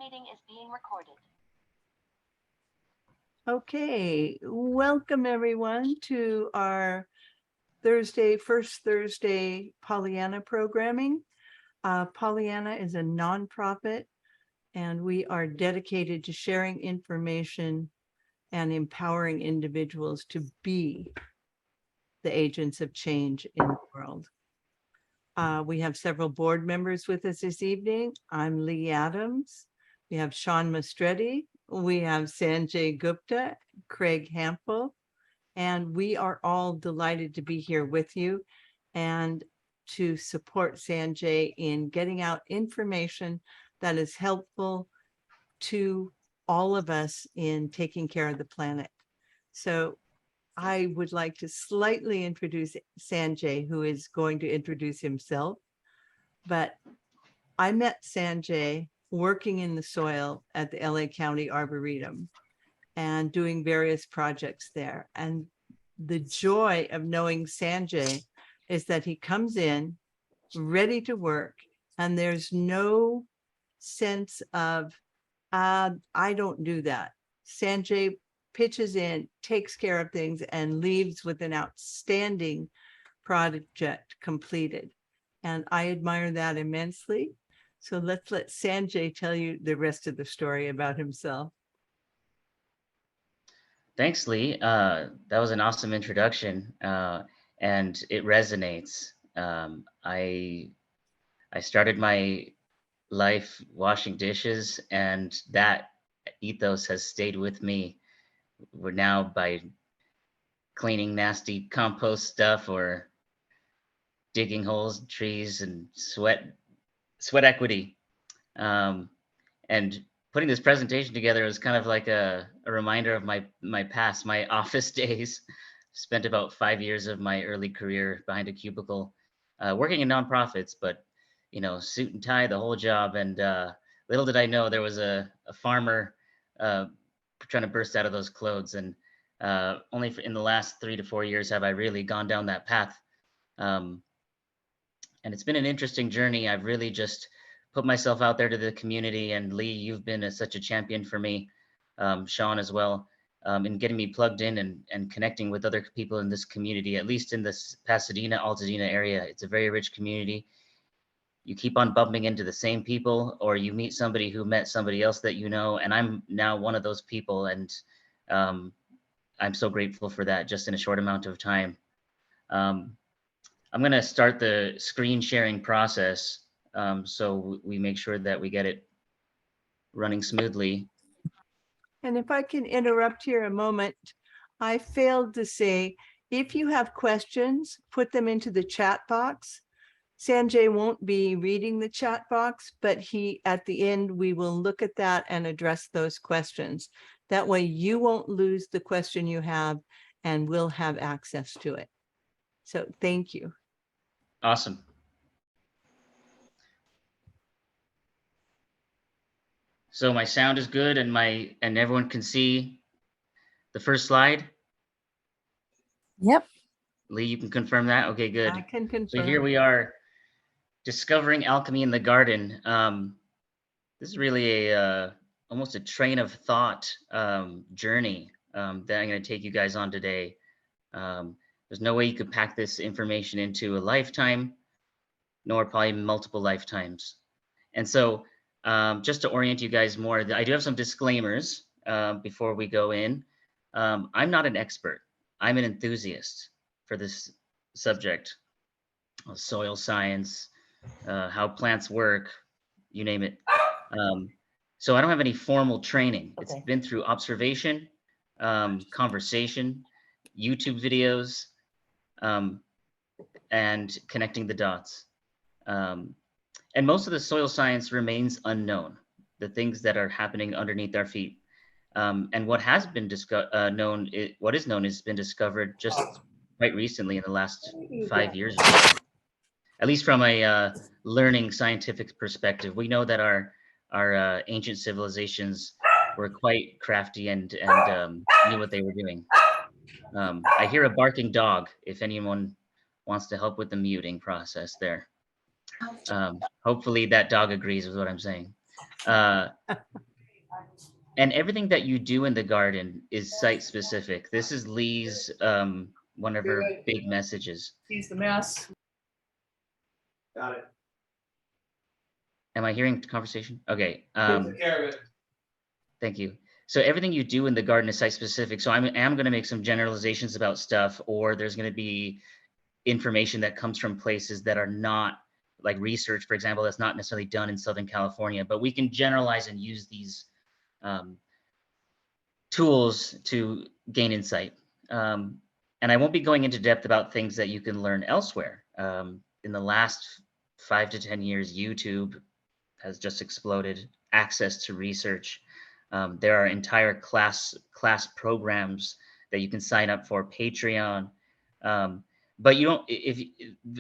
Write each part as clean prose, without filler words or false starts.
meeting is being recorded. Okay, welcome everyone to our first Thursday Pollyanna programming. Pollyanna is a nonprofit, and we are dedicated to sharing information and empowering individuals to be the agents of change in the world. We have several board members with us this evening. I'm Lee Adams. We have Sean Mastretti. We have Sanjay Gupta, Craig Hampel, and we are all delighted to be here with you and to support Sanjay in getting out information that is helpful to all of us in taking care of the planet. So I would like to slightly introduce Sanjay, who is going to introduce himself. But I met Sanjay working in the soil at the LA County Arboretum and doing various projects there. And the joy of knowing Sanjay is that he comes in ready to work, and there's no sense of, I don't do that. Sanjay pitches in, takes care of things, and leaves with an outstanding project completed. And I admire that immensely. So let's let Sanjay tell you the rest of the story about himself. Thanks, Lee. That was an awesome introduction, and it resonates. I started my life washing dishes, and that ethos has stayed with me. We're now by cleaning nasty compost stuff or digging holes in trees and sweat equity. And putting this presentation together was kind of like a reminder of my past, my office days. Spent about 5 years of my early career behind a cubicle, working in nonprofits, but suit and tie the whole job. And little did I know there was a farmer trying to burst out of those clothes. And only in the last 3 to 4 years have I really gone down that path. And it's been an interesting journey. I've really just put myself out there to the community. And Lee, you've been such a champion for me, Sean as well, in getting me plugged in and connecting with other people in this community, at least in this Pasadena, Altadena area. It's a very rich community. You keep on bumping into the same people, or you meet somebody who met somebody else that you know, and I'm now one of those people. And I'm so grateful for that just in a short amount of time. I'm going to start the screen sharing process so we make sure that we get it running smoothly. And if I can interrupt here a moment, I failed to say, if you have questions, put them into the chat box. Sanjay won't be reading the chat box, but at the end, we will look at that and address those questions. That way you won't lose the question you have, and we'll have access to it. So thank you. Awesome. So my sound is good, and everyone can see the first slide? Yep. Lee, you can confirm that? Okay, good. I can confirm. So here we are, discovering alchemy in the garden. This is really almost a train of thought journey that I'm going to take you guys on today. There's no way you could pack this information into a lifetime, nor probably multiple lifetimes. And so just to orient you guys more, I do have some disclaimers before we go in. I'm not an expert. I'm an enthusiast for this subject, soil science, how plants work, you name it. So I don't have any formal training. Okay. It's been through observation, conversation, YouTube videos, and connecting the dots. And most of the soil science remains unknown, the things that are happening underneath our feet. And what has been known has been discovered just quite recently in the last 5 years or so. At least from a learning scientific perspective. We know that our ancient civilizations were quite crafty and knew what they were doing. I hear a barking dog, if anyone wants to help with the muting process there. Hopefully that dog agrees with what I'm saying. Uh, and everything that you do in the garden is site specific. This is Lee's one of her big messages. He's the mess. Got it. Am I hearing the conversation? Okay. Take care of it. Thank you. So everything you do in the garden is site specific. So I am going to make some generalizations about stuff, or there's going to be information that comes from places that are not like research, for example, that's not necessarily done in Southern California, but we can generalize and use these tools to gain insight. And I won't be going into depth about things that you can learn elsewhere. In the last 5 to 10 years, YouTube has just exploded. Access to research. There are entire class programs that you can sign up for. Patreon. But you don't. If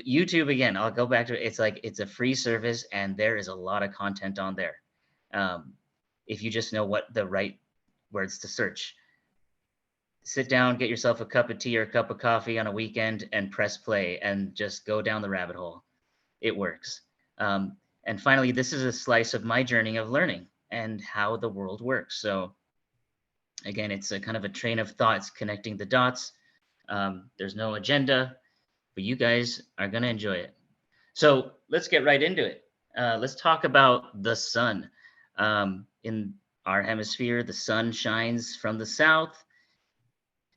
YouTube, again, I'll go back to it. It's like it's a free service, and there is a lot of content on there. If you just know what the right words to search. Sit down, get yourself a cup of tea or a cup of coffee on a weekend, and press play, and just go down the rabbit hole. It works. And finally, this is a slice of my journey of learning and how the world works. So again, it's a kind of a train of thoughts connecting the dots. There's no agenda, but you guys are going to enjoy it. So let's get right into it. Let's talk about the sun. In our hemisphere, the sun shines from the south,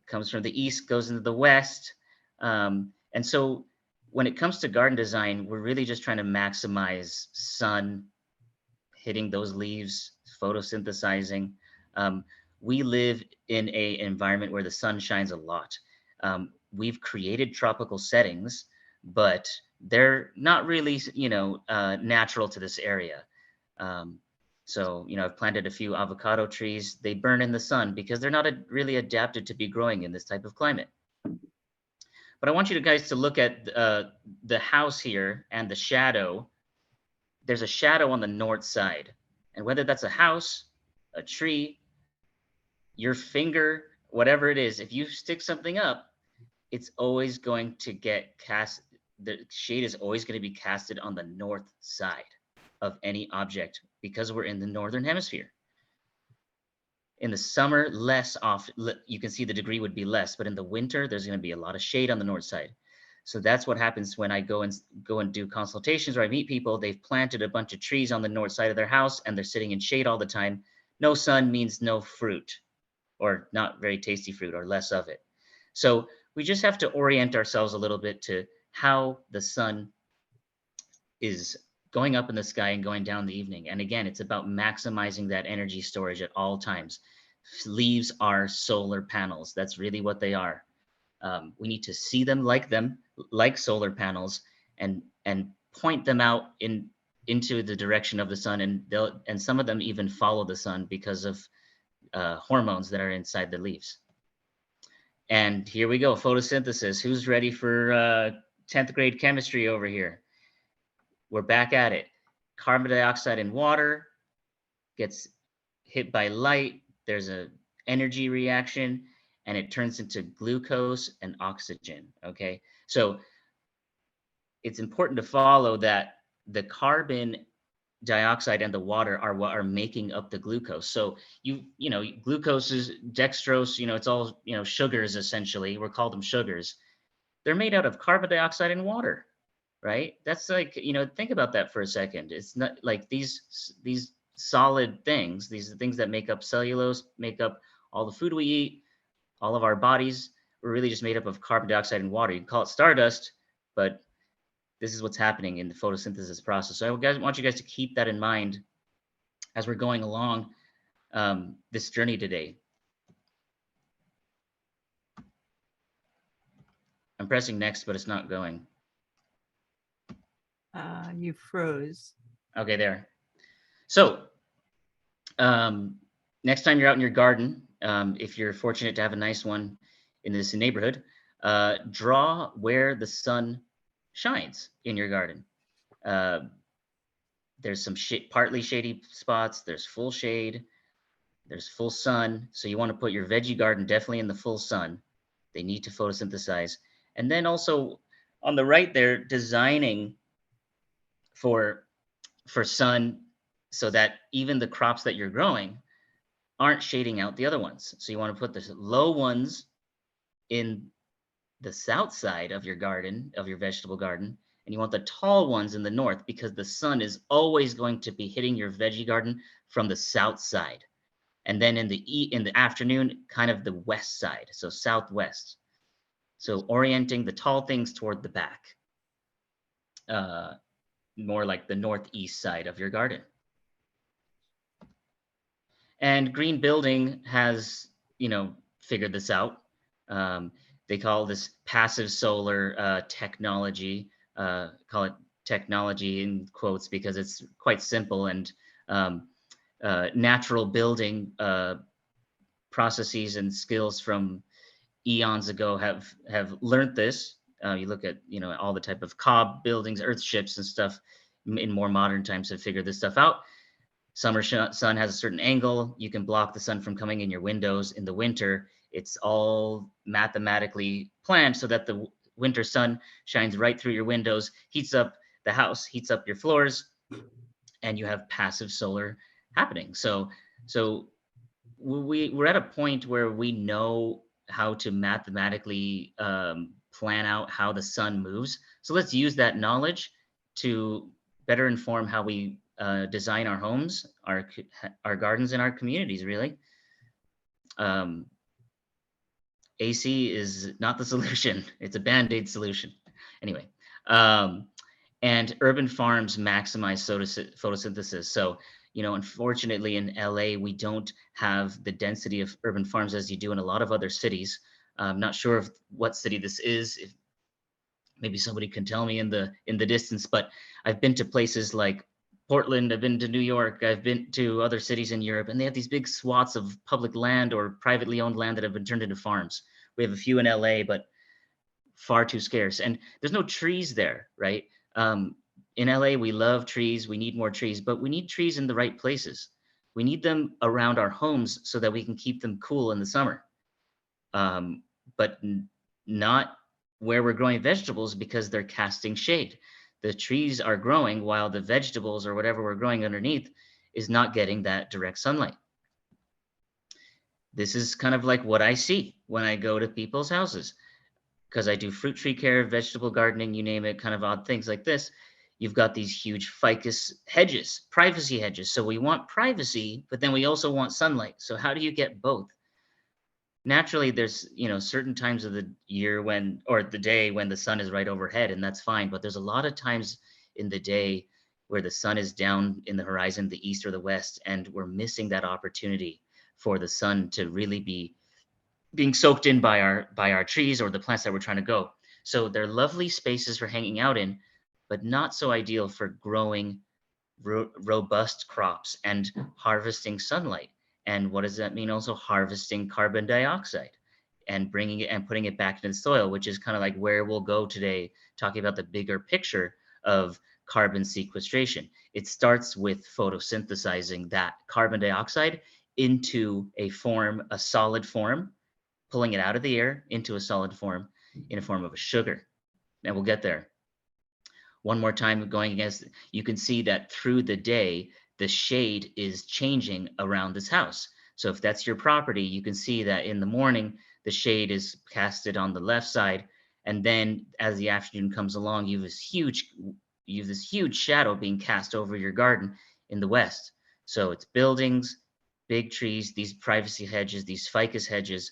comes from the east, goes into the west. And so when it comes to garden design, we're really just trying to maximize sun hitting those leaves, photosynthesizing. We live in an environment where the sun shines a lot. We've created tropical settings, but they're not really, natural to this area. So, I've planted a few avocado trees. They burn in the sun because they're not really adapted to be growing in this type of climate. But I want you guys to look at the house here and the shadow. There's a shadow on the north side. And whether that's a house, a tree, your finger, whatever it is, if you stick something up, it's always going to get cast. The shade is always going to be casted on the north side of any object because we're in the northern hemisphere. In the summer, less off, you can see the degree would be less, but in the winter, there's going to be a lot of shade on the north side. So that's what happens when I go and do consultations or I meet people. They've planted a bunch of trees on the north side of their house and they're sitting in shade all the time. No sun means no fruit, or not very tasty fruit, or less of it. So we just have to orient ourselves a little bit to how the sun is going up in the sky and going down in the evening. And again, it's about maximizing that energy storage at all times. Leaves are solar panels. That's really what they are. We need to see them like solar panels, and point them out into the direction of the sun. And some of them even follow the sun because of hormones that are inside the leaves. And here we go, photosynthesis. Who's ready for 10th grade chemistry over here? We're back at it. Carbon dioxide and water gets hit by light. There's an energy reaction, and it turns into glucose and oxygen, okay? So it's important to follow that the carbon dioxide and the water are what are making up the glucose. So glucose is dextrose, it's all, sugars essentially. We're called them sugars. They're made out of carbon dioxide and water, right? That's like, think about that for a second. It's not like these solid things, these things that make up cellulose, make up all the food we eat, all of our bodies, were really just made up of carbon dioxide and water. You can call it stardust, but this is what's happening in the photosynthesis process. So I want you guys to keep that in mind as we're going along this journey today. I'm pressing next, but it's not going. You froze. Okay, there. So next time you're out in your garden, if you're fortunate to have a nice one in this neighborhood, draw where the sun shines in your garden. There's some partly shady spots. There's full shade. There's full sun. So you want to put your veggie garden definitely in the full sun. They need to photosynthesize. And then also on the right there, designing for sun so that even the crops that you're growing aren't shading out the other ones. So you want to put the low ones in the south side of your garden, of your vegetable garden, and you want the tall ones in the north, because the sun is always going to be hitting your veggie garden from the south side. And then in the afternoon, kind of the west side, so southwest. So orienting the tall things toward the back, more like the northeast side of your garden. And green building has, figured this out. They call this passive solar technology. Call it technology in quotes because it's quite simple, and natural building processes and skills from eons ago have learned this. You look at all the type of cob buildings, earthships and stuff in more modern times have figured this stuff out. Summer sun has a certain angle. You can block the sun from coming in your windows. In the winter, it's all mathematically planned so that the winter sun shines right through your windows, heats up the house, heats up your floors, and you have passive solar happening. So we're at a point where we know how to mathematically plan out how the sun moves. So let's use that knowledge to better inform how we design our homes, our gardens, and our communities, really. AC is not the solution. It's a Band-Aid solution. Anyway, and urban farms maximize photosynthesis. So, unfortunately in LA, we don't have the density of urban farms as you do in a lot of other cities. I'm not sure what city this is. If maybe somebody can tell me in the distance, but I've been to places like Portland, I've been to New York, I've been to other cities in Europe, and they have these big swaths of public land or privately owned land that have been turned into farms. We have a few in LA, but far too scarce. And there's no trees there, right? In LA, we love trees, we need more trees, but we need trees in the right places. We need them around our homes so that we can keep them cool in the summer. But not where we're growing vegetables, because they're casting shade. The trees are growing while the vegetables or whatever we're growing underneath is not getting that direct sunlight. This is kind of like what I see when I go to people's houses, because I do fruit tree care, vegetable gardening, you name it, kind of odd things like this. You've got these huge ficus hedges, privacy hedges. So we want privacy, but then we also want sunlight. So how do you get both? Naturally, there's certain times of the year or the day when the sun is right overhead, and that's fine. But there's a lot of times in the day where the sun is down in the horizon, the east or the west, and we're missing that opportunity for the sun to really be being soaked in by our trees or the plants that we're trying to grow. So they're lovely spaces for hanging out in, but not so ideal for growing robust crops and harvesting sunlight. And what does that mean? Also harvesting carbon dioxide and bringing it and putting it back into the soil, which is kind of like where we'll go today, talking about the bigger picture of carbon sequestration. It starts with photosynthesizing that carbon dioxide into a solid form, pulling it out of the air into a solid form in a form of a sugar. And we'll get there. One more time going against, you can see that through the day, the shade is changing around this house. So if that's your property, you can see that in the morning, the shade is casted on the left side. And then as the afternoon comes along, you have this huge shadow being cast over your garden in the west. So it's buildings, big trees, these privacy hedges, these ficus hedges.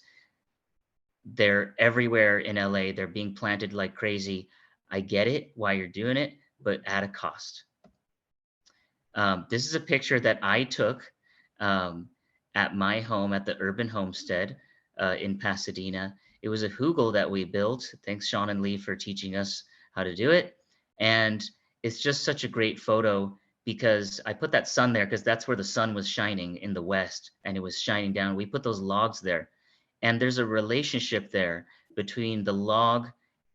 They're everywhere in LA. They're being planted like crazy. I get it why you're doing it, but at a cost. This is a picture that I took at my home at the Urban Homestead in Pasadena. It was a hugel that we built. Thanks, Sean and Lee, for teaching us how to do it. And it's just such a great photo because I put that sun there because that's where the sun was shining in the west, and it was shining down. We put those logs there, and there's a relationship there between the log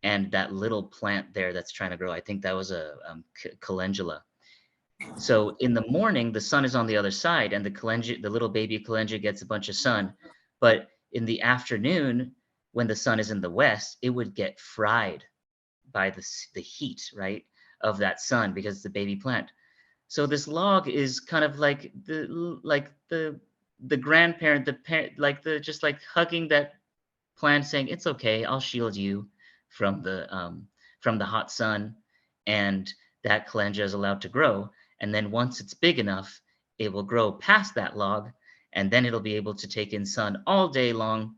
and that little plant there that's trying to grow. I think that was a calendula. So in the morning, the sun is on the other side, and the little baby calendula gets a bunch of sun. But in the afternoon, when the sun is in the west, it would get fried by the heat, right, of that sun because it's the baby plant. So this log is kind of like the grandparent, the parent, like the just like hugging that plant, saying, "It's okay, I'll shield you from the hot sun," and that calandria is allowed to grow. And then once it's big enough, it will grow past that log, and then it'll be able to take in sun all day long,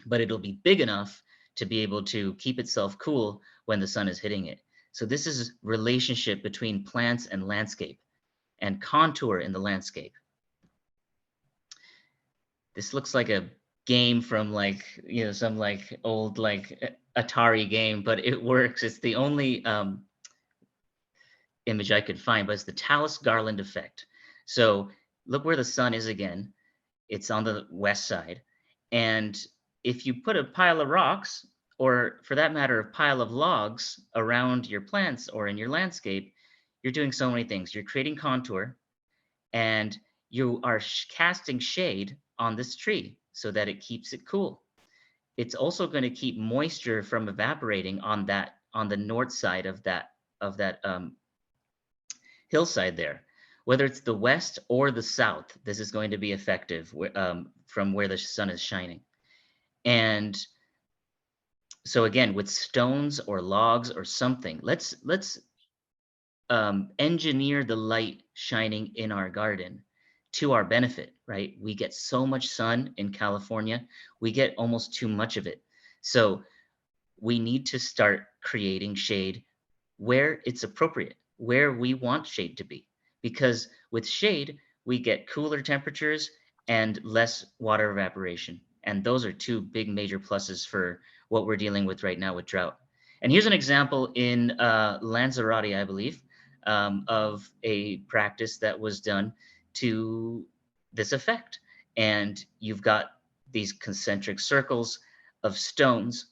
but it'll be big enough to be able to keep itself cool when the sun is hitting it. So this is relationship between plants and landscape and contour in the landscape. This looks like a game from like, some like old like Atari game, but it works. It's the only image I could find, but it's the Talus Garland effect. So look where the sun is again. It's on the west side. And if you put a pile of rocks, or for that matter, a pile of logs around your plants or in your landscape, you're doing so many things. You're creating contour, and you are casting shade on this tree so that it keeps it cool. It's also going to keep moisture from evaporating on the north side of that hillside there. Whether it's the west or the south, this is going to be effective from where the sun is shining. And so again, with stones or logs or something, let's engineer the light shining in our garden to our benefit, right? We get so much sun in California, we get almost too much of it. So we need to start creating shade where it's appropriate, where we want shade to be. Because with shade, we get cooler temperatures and less water evaporation. And those are two big major pluses for what we're dealing with right now with drought. And here's an example in Lanzarote, I believe, of a practice that was done to this effect. And you've got these concentric circles of stones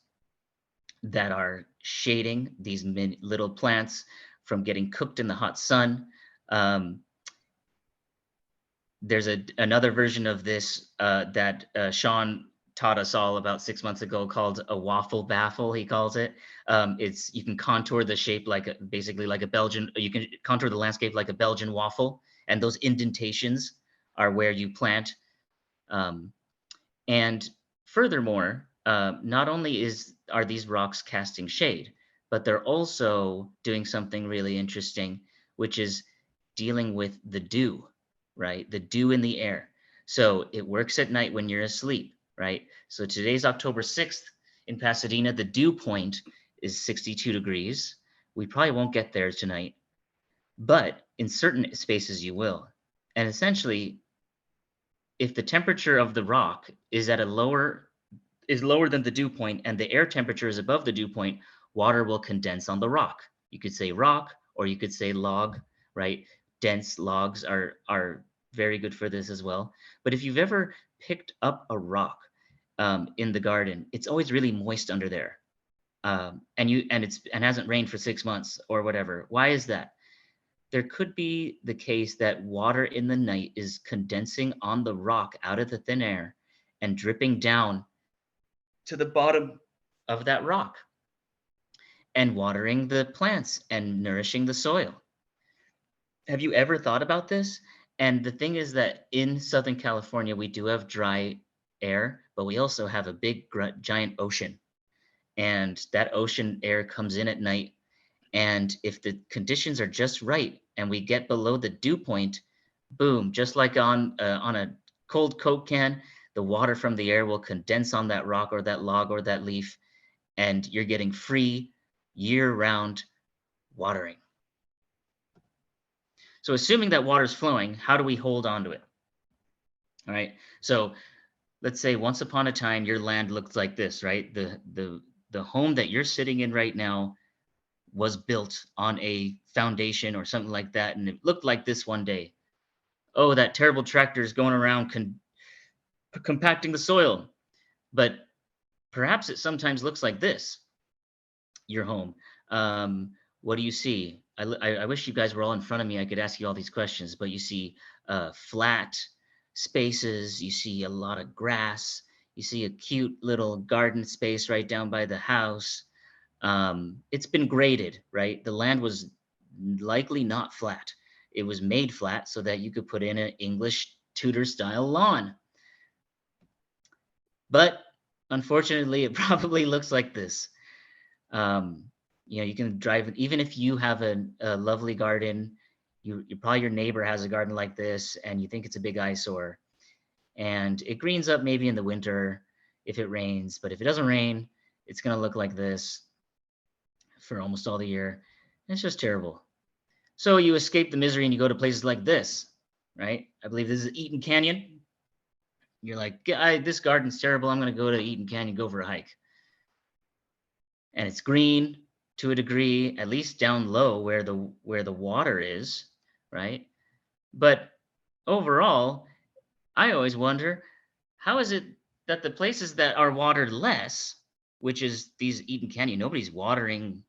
that are shading these little plants from getting cooked in the hot sun. There's another version of this that Sean taught us all about 6 months ago called a waffle baffle, he calls it. You can contour the shape basically like a Belgian, you can contour the landscape like a Belgian waffle, and those indentations are where you plant. And furthermore, not only are these rocks casting shade, but they're also doing something really interesting, which is dealing with the dew, right? The dew in the air. So it works at night when you're asleep, right? So today's October 6th in Pasadena. The dew point is 62 degrees. We probably won't get there tonight, but in certain spaces you will. And essentially, if the temperature of the rock is lower than the dew point and the air temperature is above the dew point, water will condense on the rock. You could say rock, or you could say log, right? Dense logs are very good for this as well. But if you've ever picked up a rock in the garden, it's always really moist under there, and hasn't rained for 6 months or whatever. Why is that? There could be the case that water in the night is condensing on the rock out of the thin air and dripping down to the bottom of that rock and watering the plants and nourishing the soil. Have you ever thought about this? And the thing is that in Southern California, we do have dry air, but we also have a big, giant ocean. And that ocean air comes in at night. And if the conditions are just right and we get below the dew point, boom, just like on a cold Coke can, the water from the air will condense on that rock or that log or that leaf, and you're getting free year-round watering. So assuming that water is flowing, how do we hold on to it? All right, so let's say once upon a time your land looked like this, right? The home that you're sitting in right now was built on a foundation or something like that, and it looked like this one day. Oh, that terrible tractor is going around compacting the soil. But perhaps it sometimes looks like this, your home. What do you see? I wish you guys were all in front of me. I could ask you all these questions, but you see flat spaces. You see a lot of grass. You see a cute little garden space right down by the house. It's been graded, right? The land was likely not flat. it was made flat so that you could put in an English Tudor style lawn. But unfortunately, it probably looks like this. You can drive, even if you have a lovely garden, you probably, your neighbor has a garden like this and you think it's a big eyesore, and it greens up maybe in the winter if it rains, but if it doesn't rain, it's going to look like this for almost all the year. It's just terrible. So you escape the misery and you go to places like this, right? I believe this is Eaton Canyon. You're like, this garden's terrible. I'm going to go to Eaton Canyon, go for a hike. And it's green to a degree, at least down low where the water is, right? But overall, I always wonder, how is it that the places that are watered less, which is these Eaton Canyon, nobody's watering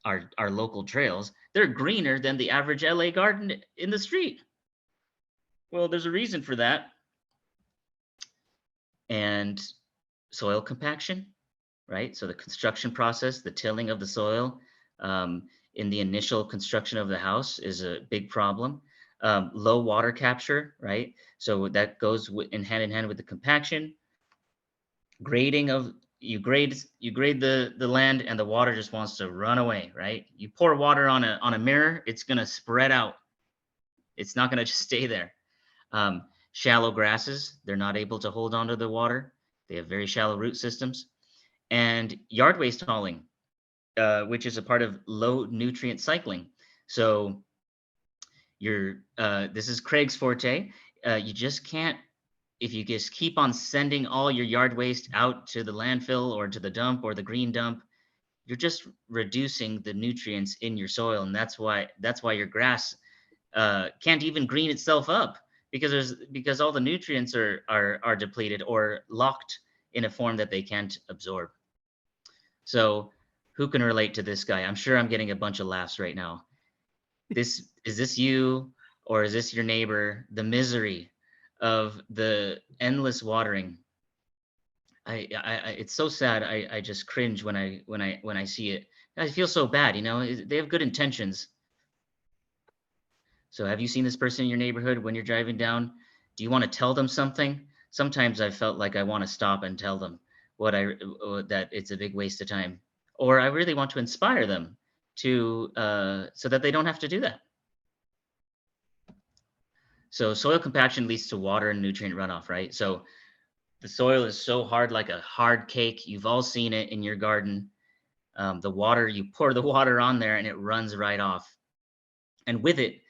our local trails, they're greener than the average LA garden in the street. Well, there's a reason for that. And soil compaction, right? So the construction process, the tilling of the soil in the initial construction of the house is a big problem. Low water capture, right? So that goes in hand with the compaction. Grading of, you grade the land and the water just wants to run away, right? You pour water on a mirror, it's gonna spread out. It's not gonna just stay there. Shallow grasses, they're not able to hold onto the water. They have very shallow root systems. And yard waste hauling, which is a part of low nutrient cycling. So this is Craig's forte. You just can't, if you just keep on sending all your yard waste out to the landfill or to the dump or the green dump, you're just reducing the nutrients in your soil. And that's why your grass can't even green itself up, because all the nutrients are depleted or locked in a form that they can't absorb. So who can relate to this guy? I'm sure I'm getting a bunch of laughs right now. Is this you, or is this your neighbor? The misery of the endless watering. It's so sad. I just cringe when I see it. I feel so bad. They have good intentions. So have you seen this person in your neighborhood when you're driving down? Do you want to tell them something? Sometimes I felt like I want to stop and tell them that it's a big waste of time, or I really want to inspire them to so that they don't have to do that. So soil compaction leads to water and nutrient runoff, right? So the soil is so hard, like a hard cake. You've all seen it in your garden. The water, you pour the water on there and it runs right off. And with it,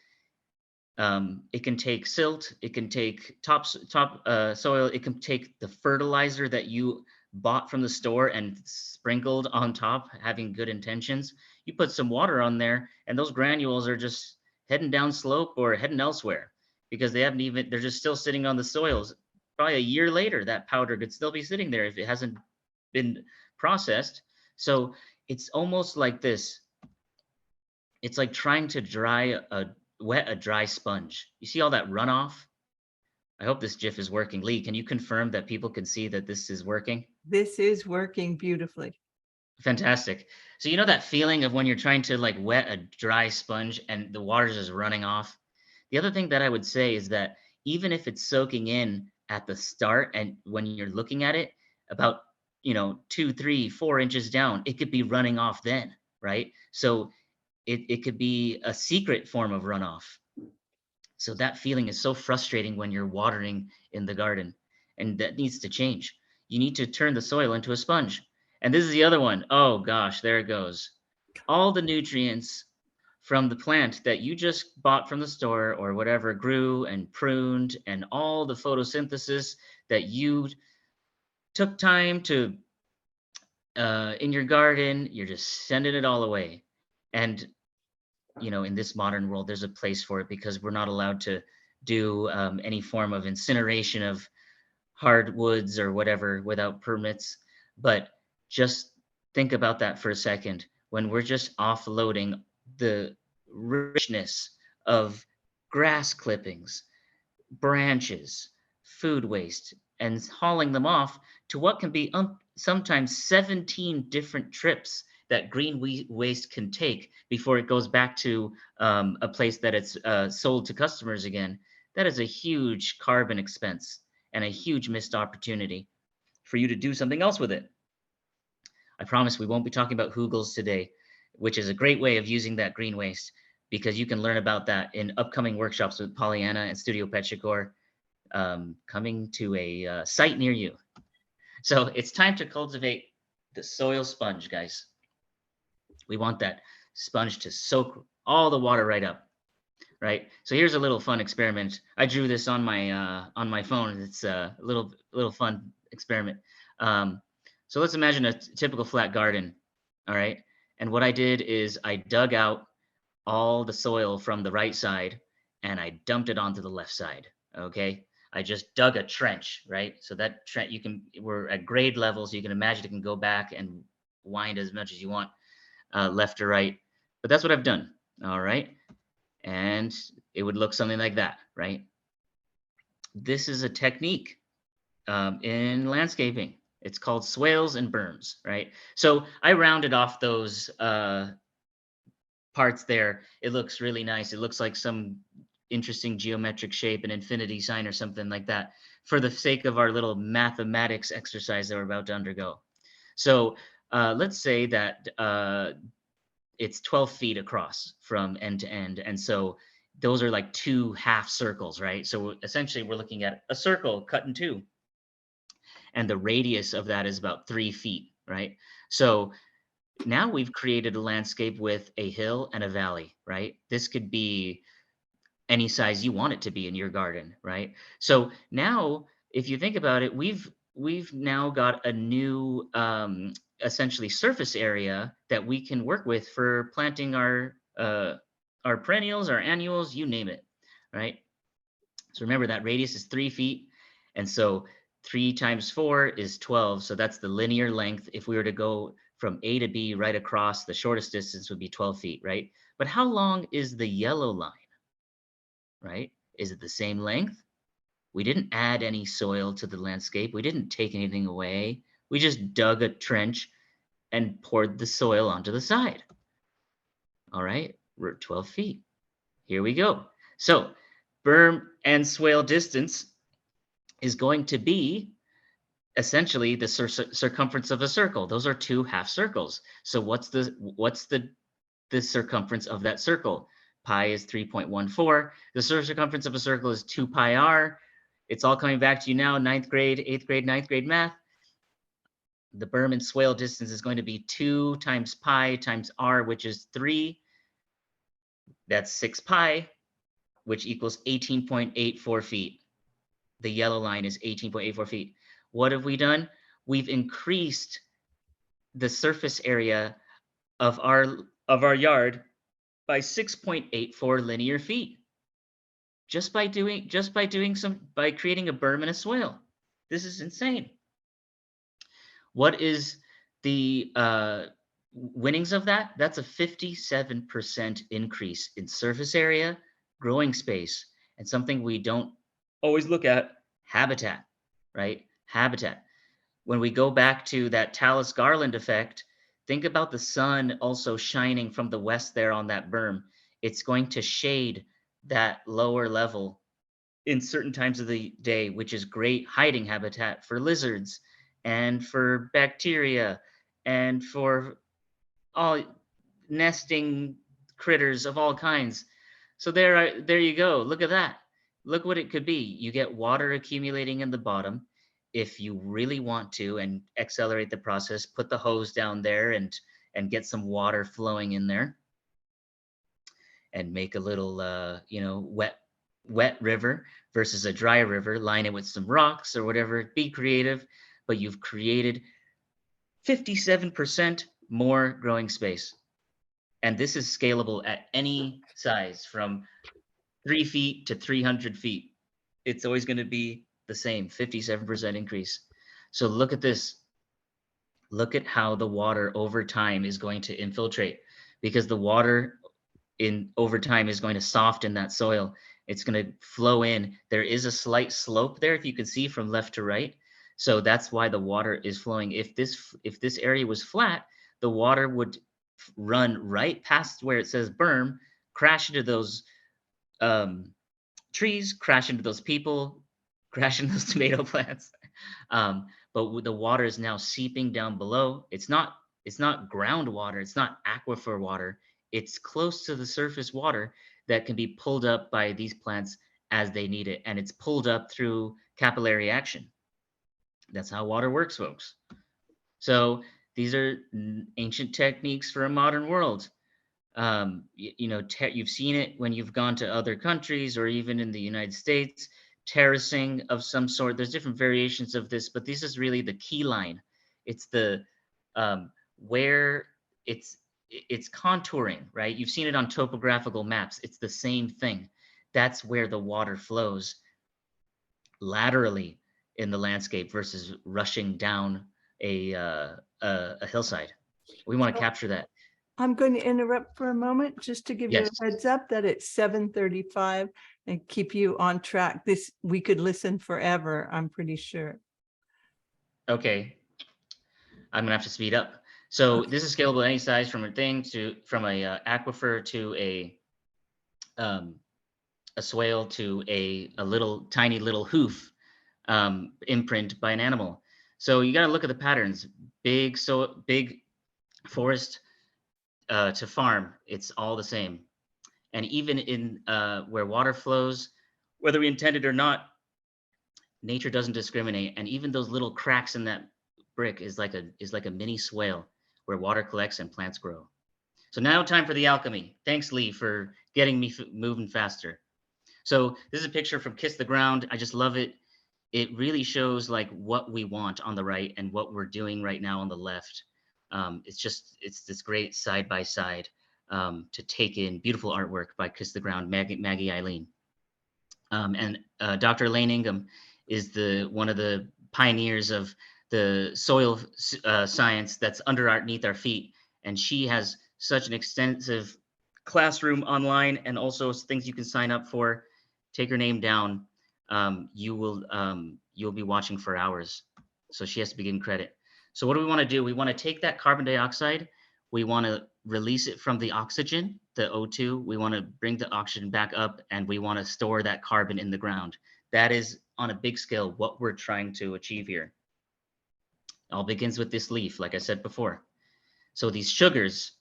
it can take silt, it can take top soil, it can take the fertilizer that you bought from the store and sprinkled on top, having good intentions. You put some water on there and those granules are just heading down slope or heading elsewhere, because they're just still sitting on the soils. Probably a year later, that powder could still be sitting there if it hasn't been processed. So it's almost like this. It's like trying to wet a dry sponge. You see all that runoff? I hope this GIF is working. Lee, can you confirm that people can see that this is working? This is working beautifully. Fantastic. So you know that feeling of when you're trying to like wet a dry sponge and the water's just running off? The other thing that I would say is that even if it's soaking in at the start, and when you're looking at it about 2, 3, 4 inches down, it could be running off then, right? So it could be a secret form of runoff. So that feeling is so frustrating when you're watering in the garden, and that needs to change. You need to turn the soil into a sponge. And this is the other one. Oh gosh, there it goes. All the nutrients from the plant that you just bought from the store or whatever grew and pruned, and all the photosynthesis that you took time to in your garden, you're just sending it all away. And in this modern world, there's a place for it, because we're not allowed to do any form of incineration of hardwoods or whatever without permits. But just think about that for a second. When we're just offloading the richness of grass clippings, branches, food waste, and hauling them off to what can be sometimes 17 different trips that green waste can take before it goes back to a place that it's sold to customers again, that is a huge carbon expense and a huge missed opportunity for you to do something else with it. I promise we won't be talking about hugels today, which is a great way of using that green waste, because you can learn about that in upcoming workshops with Pollyanna and Studio Petrichor, coming to a site near you. So it's time to cultivate the soil sponge, guys. We want that sponge to soak all the water right up, right? So here's a little fun experiment. I drew this on my phone. It's a little fun experiment. So let's imagine a typical flat garden, all right? And what I did is I dug out all the soil from the right side and I dumped it onto the left side, okay? I just dug a trench, right? So that trench, we're at grade level, so you can imagine it can go back and wind as much as you want, left or right. But that's what I've done, all right? And it would look something like that, right? This is a technique in landscaping. It's called swales and berms, right? So I rounded off those parts there. It looks really nice. It looks like some interesting geometric shape, an infinity sign or something like that, for the sake of our little mathematics exercise that we're about to undergo. So let's say that it's 12 feet across from end to end. And so those are like 2 half circles, right? So essentially we're looking at a circle cut in 2. And the radius of that is about 3 feet, right? So now we've created a landscape with a hill and a valley, right? This could be any size you want it to be in your garden, right? So now, if you think about it, we've now got a new essentially surface area that we can work with for planting our perennials, our annuals, you name it, right? So remember that radius is 3 feet, and so 3 times 4 is 12. So that's the linear length. If we were to go from A to B right across, the shortest distance would be 12 feet, right? But how long is the yellow line? Right? Is it the same length? We didn't add any soil to the landscape. We didn't take anything away. We just dug a trench and poured the soil onto the side. All right, we're at 12 feet. Here we go. So berm and swale distance is going to be essentially the circumference of a circle. Those are 2 half circles. So what's the circumference of that circle? Pi is 3.14. The circumference of a circle is 2 pi r. It's all coming back to you now, 9th grade, 8th grade, 9th grade math. The berm and swale distance is going to be 2 times pi times r, which is 3. That's 6 pi, which equals 18.84 feet. The yellow line is 18.84 feet. What have we done? We've increased the surface area of our yard by 6.84 linear feet, just by creating a berm and a swale. This is insane. What is the winnings of that? That's a 57% increase in surface area, growing space, and something we don't always look at, habitat, right? Habitat. When we go back to that Talus Garland effect, think about the sun also shining from the west there on that berm. It's going to shade that lower level in certain times of the day, which is great hiding habitat for lizards and for bacteria and for all nesting critters of all kinds. So there you go. Look at that. Look what it could be. You get water accumulating in the bottom. If you really want to and accelerate the process, put the hose down there and get some water flowing in there and make a little wet river versus a dry river. Line it with some rocks or whatever. Be creative, but you've created 57% more growing space. And this is scalable at any size, from 3 feet to 300 feet. It's always going to be the same, 57% increase. So look at this. Look at how the water over time is going to infiltrate, because the water over time is going to soften that soil. It's going to flow in. There is a slight slope there, if you can see, from left to right. So that's why the water is flowing. If this area was flat, the water would run right past where it says berm, crash into those trees, crash into those people, crash into those tomato plants. But the water is now seeping down below. It's not groundwater. It's not aquifer water. It's close to the surface water that can be pulled up by these plants as they need it. And it's pulled up through capillary action. That's how water works, folks. So these are ancient techniques for a modern world. You've seen it when you've gone to other countries or even in the United States, terracing of some sort. There's different variations of this, but this is really the key line. It's the where it's contouring, right? You've seen it on topographical maps. It's the same thing. That's where the water flows laterally in the landscape versus rushing down a hillside. We want to capture that. I'm going to interrupt for a moment just to give you Yes. a heads up that it's 7:35 and keep you on track. We could listen forever, I'm pretty sure. Okay. I'm gonna have to speed up. So this is scalable any size from a aquifer to a swale to a little tiny little hoof imprint by an animal. So you got to look at the patterns. Big forest to farm, it's all the same. And even in where water flows, whether we intend it or not, nature doesn't discriminate. And even those little cracks in that brick is like a mini swale where water collects and plants grow. So now time for the alchemy. Thanks, Lee, for getting me moving faster. So this is a picture from Kiss the Ground. I just love it. It really shows like what we want on the right and what we're doing right now on the left. It's this great side by side to take in. Beautiful artwork by Kiss the Ground, Maggie Eileen. And Dr. Elaine Ingham is one of the pioneers of the soil science that's underneath our feet. And she has such an extensive classroom online and also things you can sign up for. Take her name down. You'll be watching for hours. So she has to be given credit. So what do we want to do? We want to take that carbon dioxide. We want to release it from the oxygen, the O2. We want to bring the oxygen back up, and we want to store that carbon in the ground. That is, on a big scale, what we're trying to achieve here. It all begins with this leaf, like I said before. So these sugars,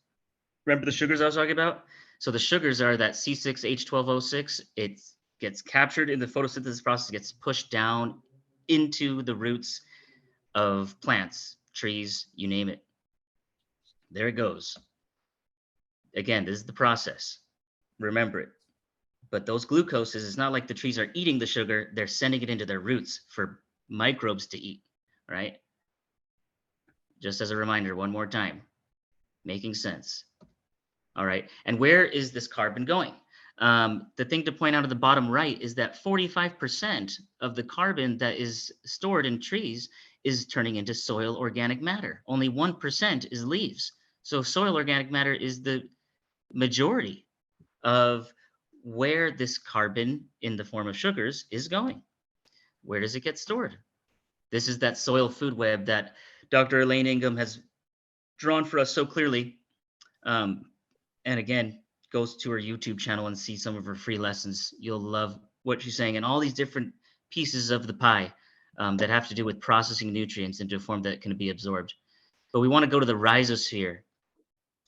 remember the sugars I was talking about? So the sugars are that C6H12O6. It gets captured in the photosynthesis process, gets pushed down into the roots of plants, trees, you name it. There it goes. Again, this is the process. Remember it. But those glucoses, it's not like the trees are eating the sugar, they're sending it into their roots for microbes to eat, right? Just as a reminder, one more time, making sense. All right, and where is this carbon going? The thing to point out at the bottom right is that 45% of the carbon that is stored in trees is turning into soil organic matter. Only 1% is leaves. So soil organic matter is the majority of where this carbon in the form of sugars is going. Where does it get stored? This is that soil food web that Dr. Elaine Ingham has drawn for us so clearly. And again, goes to her YouTube channel and see some of her free lessons. You'll love what she's saying, and all these different pieces of the pie that have to do with processing nutrients into a form that can be absorbed. But we want to go to the rhizosphere.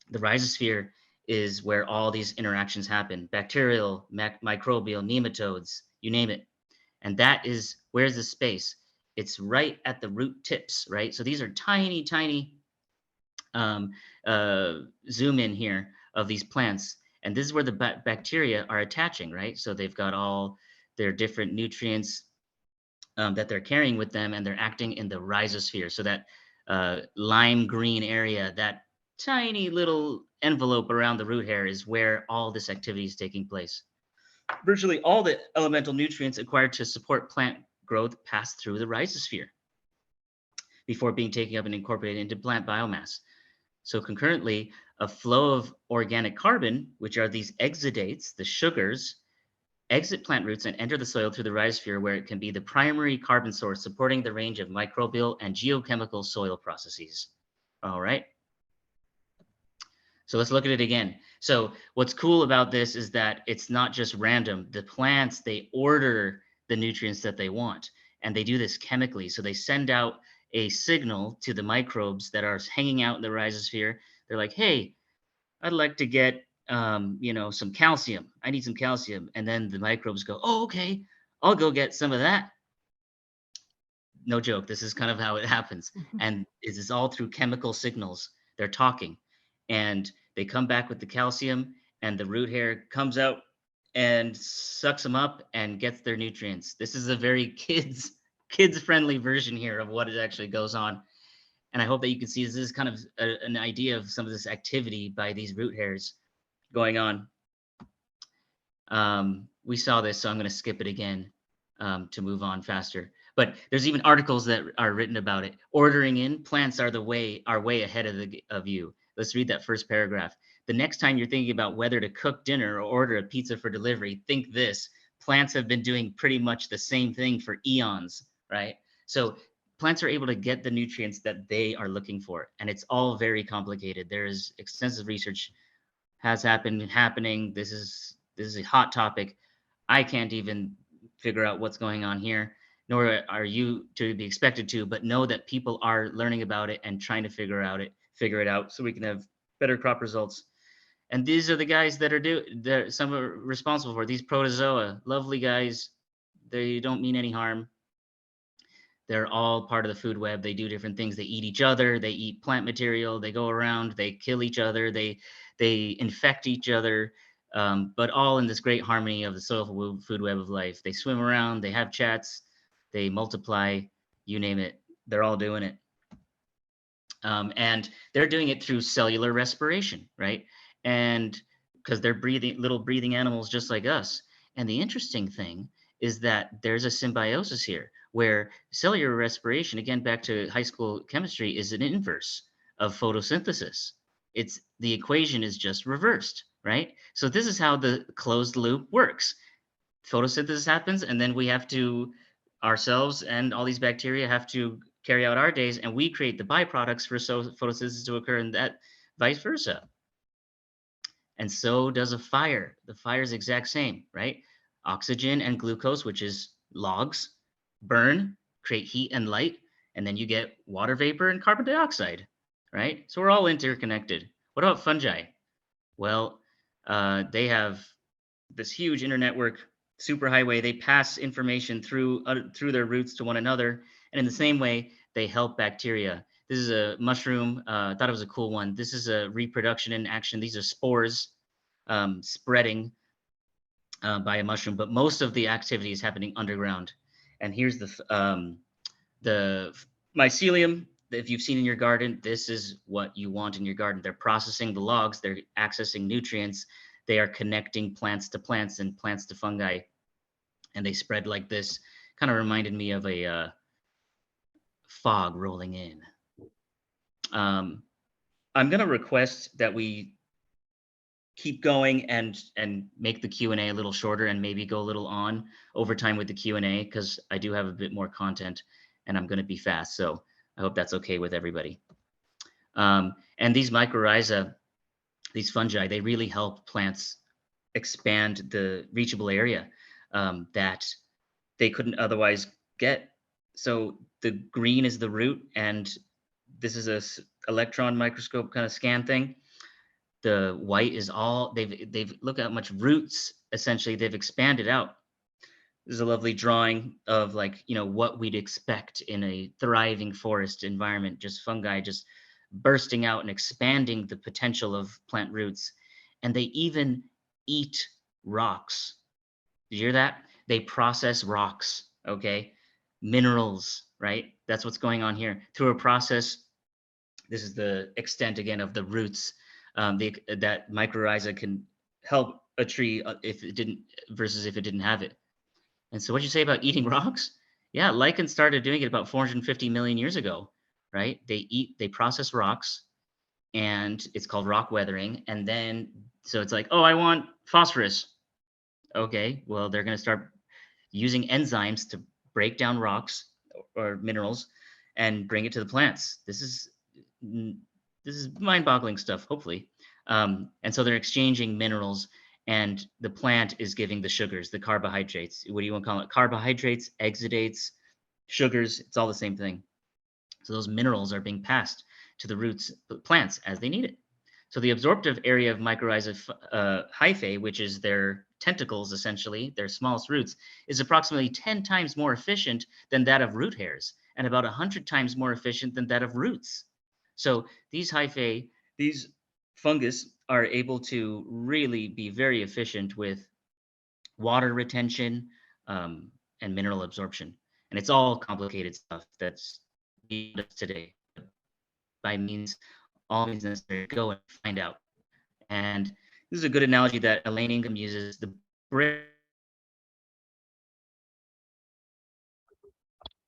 The rhizosphere is where all these interactions happen: bacterial, microbial, nematodes, you name it. And that is, where's the space? It's right at the root tips, right? So these are tiny, tiny zoom in here of these plants. And this is where the bacteria are attaching, right? So they've got all their different nutrients that they're carrying with them, and they're acting in the rhizosphere. So that lime green area, that tiny little envelope around the root hair, is where all this activity is taking place. Virtually all the elemental nutrients acquired to support plant growth pass through the rhizosphere before being taken up and incorporated into plant biomass. So concurrently, a flow of organic carbon, which are these exudates, the sugars, exit plant roots and enter the soil through the rhizosphere, where it can be the primary carbon source supporting the range of microbial and geochemical soil processes. All right. So let's look at it again. So what's cool about this is that it's not just random. The plants, they order the nutrients that they want, and they do this chemically. So they send out a signal to the microbes that are hanging out in the rhizosphere. They're like, hey, I'd like to get, some calcium. I need some calcium. And then the microbes go, oh, okay, I'll go get some of that. No joke. This is kind of how it happens. And it is all through chemical signals. They're talking, and they come back with the calcium, and the root hair comes out and sucks them up and gets their nutrients. This is a very kids friendly version here of what it actually goes on. And I hope that you can see this is kind of an idea of some of this activity by these root hairs going on. We saw this, so I'm going to skip it again to move on faster. But there's even articles that are written about it. Ordering in, plants are way ahead of you. Let's read that first paragraph. The next time you're thinking about whether to cook dinner or order a pizza for delivery, think this. Plants have been doing pretty much the same thing for eons, right? So plants are able to get the nutrients that they are looking for, and it's all very complicated. There is extensive research happening. This is a hot topic. I can't even figure out what's going on here, nor are you to be expected to, but know that people are learning about it and trying to figure it out so we can have better crop results. And these are the guys that some are responsible for these protozoa, lovely guys. They don't mean any harm. They're all part of the food web. They do different things. They eat each other. They eat plant material. They go around. They kill each other. They infect each other, but all in this great harmony of the soil food web of life. They swim around. They have chats. They multiply. You name it. They're all doing it. And they're doing it through cellular respiration, right? And because they're little breathing animals just like us. And the interesting thing is that there's a symbiosis here where cellular respiration, again, back to high school chemistry, is an inverse of photosynthesis. The equation is just reversed, right? So this is how the closed loop works. Photosynthesis happens, and then ourselves and all these bacteria have to carry out our days, and we create the byproducts for photosynthesis to occur, and that vice versa. And so does a fire. The fire is the exact same, right? Oxygen and glucose, which is logs, burn, create heat and light, and then you get water vapor and carbon dioxide, right? So we're all interconnected. What about fungi? Well, they have this huge internetwork superhighway. They pass information through their roots to one another, and in the same way, they help bacteria. This is a mushroom. I thought it was a cool one. This is a reproduction in action. These are spores spreading by a mushroom, but most of the activity is happening underground. And here's the mycelium. If you've seen in your garden, this is what you want in your garden. They're processing the logs. They're accessing nutrients. They are connecting plants to plants and plants to fungi. And they spread like this. Kind of reminded me of a fog rolling in. I'm going to request that we keep going and make the Q&A a little shorter and maybe go a little on over time with the Q&A, because I do have a bit more content and I'm going to be fast. So I hope that's okay with everybody. And these mycorrhiza, these fungi, they really help plants expand the reachable area that they couldn't otherwise get. So the green is the root, and this is a electron microscope kind of scan thing. The white is all they've look at how much roots essentially they've expanded out. This is a lovely drawing of what we'd expect in a thriving forest environment, just fungi just bursting out and expanding the potential of plant roots. And they even eat rocks. Did you hear that? They process rocks, okay? Minerals, right? That's what's going on here. Through a process, this is the extent again of the roots that mycorrhiza can help a tree if it didn't have it. And so what'd you say about eating rocks? Yeah, lichens started doing it about 450 million years ago, right? They process rocks, and it's called rock weathering. And then, so it's like, oh, I want phosphorus. Okay, well, they're going to start using enzymes to break down rocks or minerals and bring it to the plants. This is mind-boggling stuff, hopefully. And so they're exchanging minerals, and the plant is giving the sugars, the carbohydrates. What do you want to call it? Carbohydrates, exudates, sugars, it's all the same thing. So those minerals are being passed to the roots, plants, as they need it. So the absorptive area of mycorrhiza hyphae, which is their tentacles, essentially, their smallest roots, is approximately 10 times more efficient than that of root hairs, and about 100 times more efficient than that of roots. So these hyphae, these fungus, are able to really be very efficient with water retention, and mineral absorption. And it's all complicated stuff that's needed today. By means, all means necessary, go and find out. And this is a good analogy that Elaine Ingham uses. The brick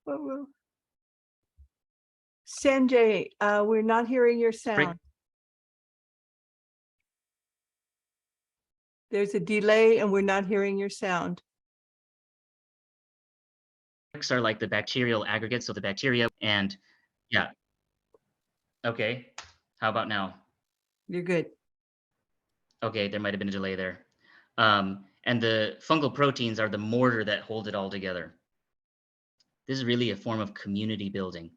Whoa. Sanjay, we're not hearing your sound. There's a delay and we're not hearing your sound. bricks are like the bacterial aggregates, so the bacteria and yeah. Okay, how about now? You're good. Okay, there might have been a delay there. And the fungal proteins are the mortar that hold it all together. This is really a form of community building.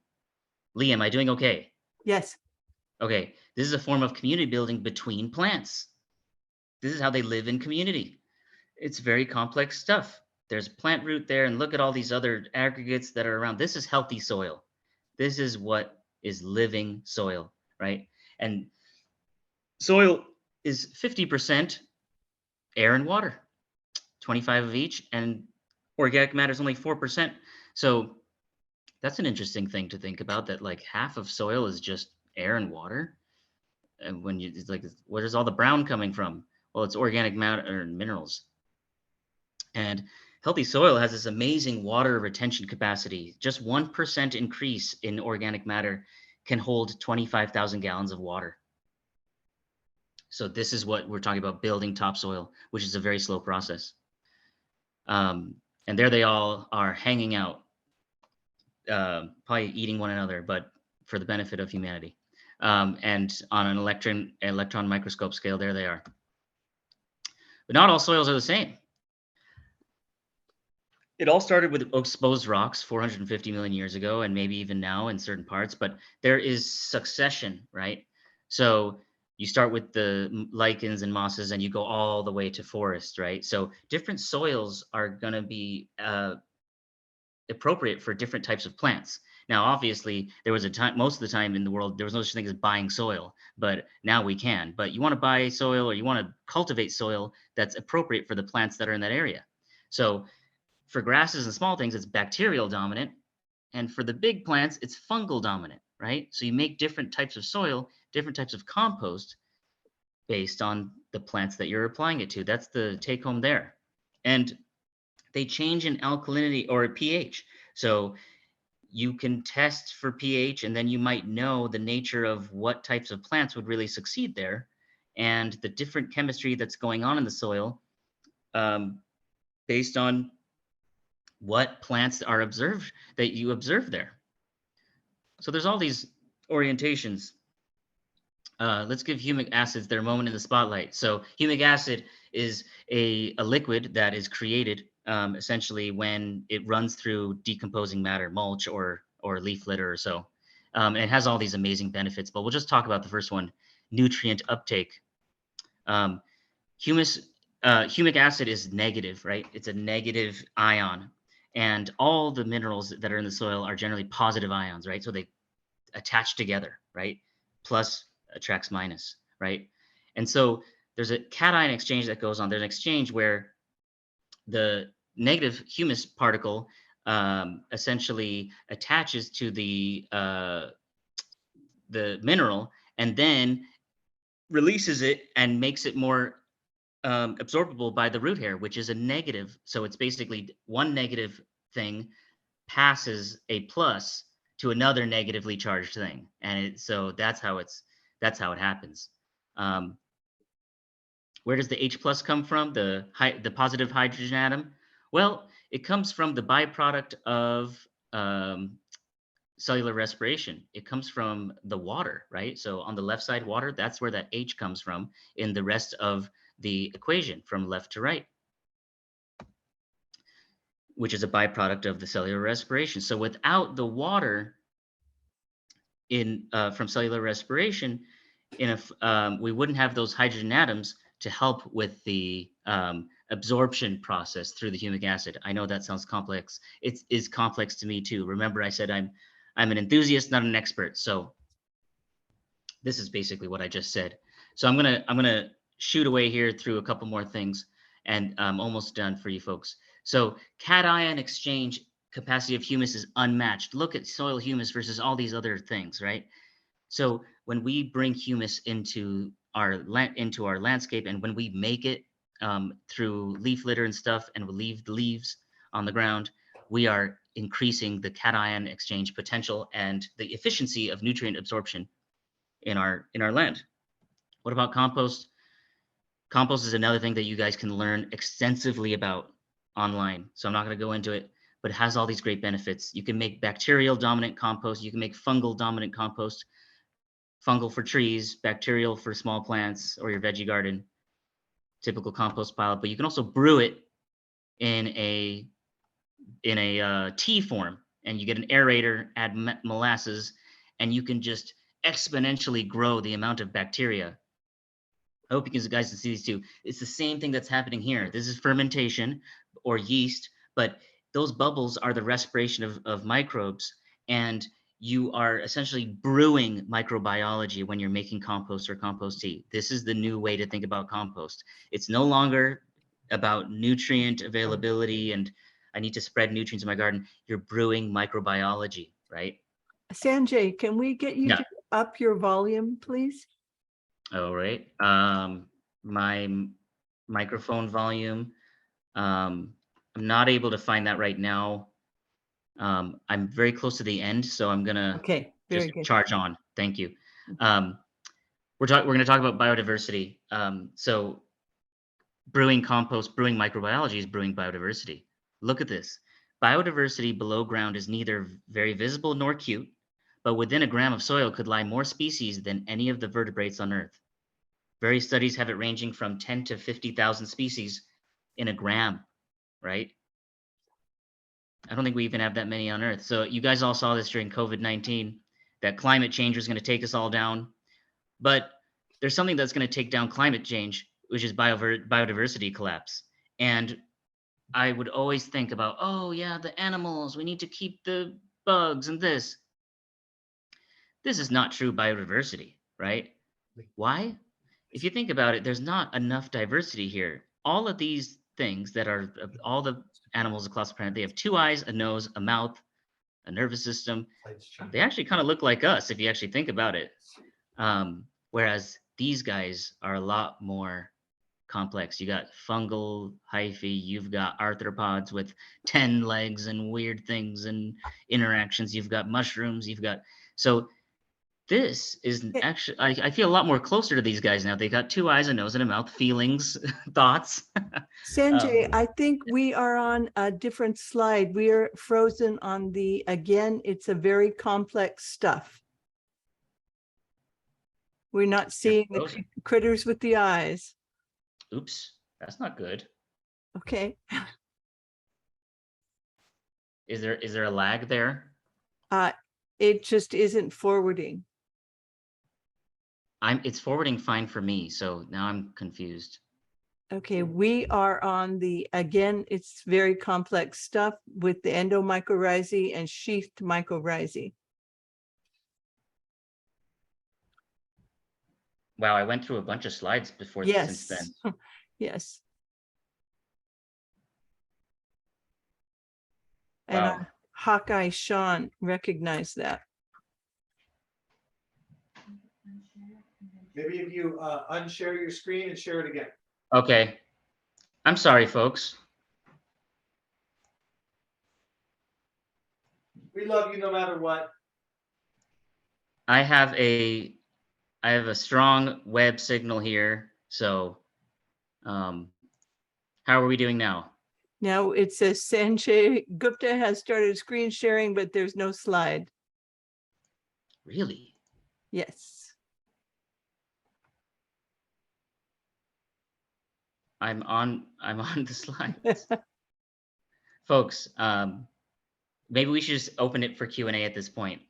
Lee, am I doing okay? Yes. Okay, this is a form of community building between plants. This is how they live in community. It's very complex stuff. There's plant root there, and look at all these other aggregates that are around. This is healthy soil. This is what is living soil, right? And soil is 50% air and water, 25 of each, and organic matter is only 4%. So that's an interesting thing to think about, that like half of soil is just air and water. And when you, it's like, where is all the brown coming from? Well, it's organic matter and minerals. And healthy soil has this amazing water retention capacity. Just 1% increase in organic matter can hold 25,000 gallons of water. So this is what we're talking about, building topsoil, which is a very slow process. And there they all are hanging out, probably eating one another, but for the benefit of humanity. And on an electron microscope scale, there they are. But not all soils are the same. It all started with exposed rocks 450 million years ago, and maybe even now in certain parts, but there is succession, right? So you start with the lichens and mosses and you go all the way to forest, right? So different soils are going to be appropriate for different types of plants. Now, obviously, there was a time, most of the time in the world, there was no such thing as buying soil, but now we can. But you want to buy soil, or you want to cultivate soil that's appropriate for the plants that are in that area. So for grasses and small things, it's bacterial dominant. And for the big plants, it's fungal dominant, right? So you make different types of soil, different types of compost based on the plants that you're applying it to. That's the take home there. And they change in alkalinity or pH. So you can test for pH, and then you might know the nature of what types of plants would really succeed there, and the different chemistry that's going on in the soil, based on what plants are observed, that you observe there. So there's all these orientations. Let's give humic acids their moment in the spotlight. So humic acid is a liquid that is created essentially when it runs through decomposing matter, mulch or leaf litter or so. And it has all these amazing benefits, but we'll just talk about the first one, nutrient uptake. Humic acid is negative, right? It's a negative ion. And all the minerals that are in the soil are generally positive ions, right? So they attach together, right? Plus attracts minus, right? And so there's a cation exchange that goes on. There's an exchange where the negative humus particle essentially attaches to the mineral and then releases it and makes it more absorbable by the root hair, which is a negative. So it's basically one negative thing passes a plus to another negatively charged thing, and so that's how it happens. Where does the H plus come from? The positive hydrogen atom. Well, it comes from the byproduct of cellular respiration. It comes from the water, right? So on the left side, water, that's where that H comes from in the rest of the equation from left to right, which is a byproduct of the cellular respiration. So without the water from cellular respiration, we wouldn't have those hydrogen atoms to help with the absorption process through the humic acid. I know that sounds complex. It is complex to me too. Remember, I said I'm an enthusiast, not an expert. So this is basically what I just said. So I'm gonna shoot away here through a couple more things, and I'm almost done for you folks. So cation exchange capacity of humus is unmatched. Look at soil humus versus all these other things, right? So when we bring humus into our landscape, and when we make it through leaf litter and stuff, and we leave the leaves on the ground, we are increasing the cation exchange potential and the efficiency of nutrient absorption in our land. What about compost? Compost is another thing that you guys can learn extensively about online. So I'm not going to go into it, but it has all these great benefits. You can make bacterial dominant compost. You can make fungal dominant compost. Fungal for trees, bacterial for small plants or your veggie garden, typical compost pile. But you can also brew it in a tea form, and you get an aerator, add molasses, and you can just exponentially grow the amount of bacteria. I hope you guys can see these two. It's the same thing that's happening here. This is fermentation or yeast, but those bubbles are the respiration of microbes, and you are essentially brewing microbiology when you're making compost or compost tea. This is the new way to think about compost. It's no longer about nutrient availability and I need to spread nutrients in my garden. You're brewing microbiology, right? Sanjay, can we get you Yeah. to up your volume, please? All right. My microphone volume. I'm not able to find that right now. I'm very close to the end, so I'm gonna Okay, very just good. charge on. Thank you. We're going to talk about biodiversity. So brewing compost, brewing microbiology is brewing biodiversity. Look at this. Biodiversity below ground is neither very visible nor cute, but within a gram of soil could lie more species than any of the vertebrates on Earth. Various studies have it ranging from 10 to 50,000 species in a gram, right? I don't think we even have that many on Earth. So you guys all saw this during COVID-19, that climate change was going to take us all down. But there's something that's going to take down climate change, which is biodiversity collapse. And I would always think about, oh yeah, the animals, we need to keep the bugs and this. This is not true biodiversity, right? Why? If you think about it, there's not enough diversity here. All of these things that are all the animals across the planet, they have 2 eyes, a nose, a mouth, a nervous system. They actually kind of look like us if you actually think about it. Whereas these guys are a lot more complex. You got fungal hyphae, you've got arthropods with 10 legs and weird things and interactions. You've got mushrooms, so this is actually, I feel a lot more closer to these guys now. They got 2 eyes, a nose, and a mouth, feelings, thoughts. Sanjay, I think we are on a different slide. We are frozen on again, it's a very complex stuff. We're not seeing the critters with the eyes. Oops, that's not good. Okay. Is there a lag there? It just isn't forwarding. It's forwarding fine for me, so now I'm confused. Okay, we are on again, it's very complex stuff with the endomycorrhizae and sheathed mycorrhizae. Wow, I went through a bunch of slides before since then. Yes. Wow. And Hawkeye Sean recognized that. Maybe if you unshare your screen and share it again. Okay. I'm sorry, folks. We love you no matter what. I have a strong web signal here. So how are we doing now? Now it says Sanjay Gupta has started screen sharing, but there's no slide. Really? Yes. I'm on the slides. Folks, maybe we should just open it for Q&A at this point.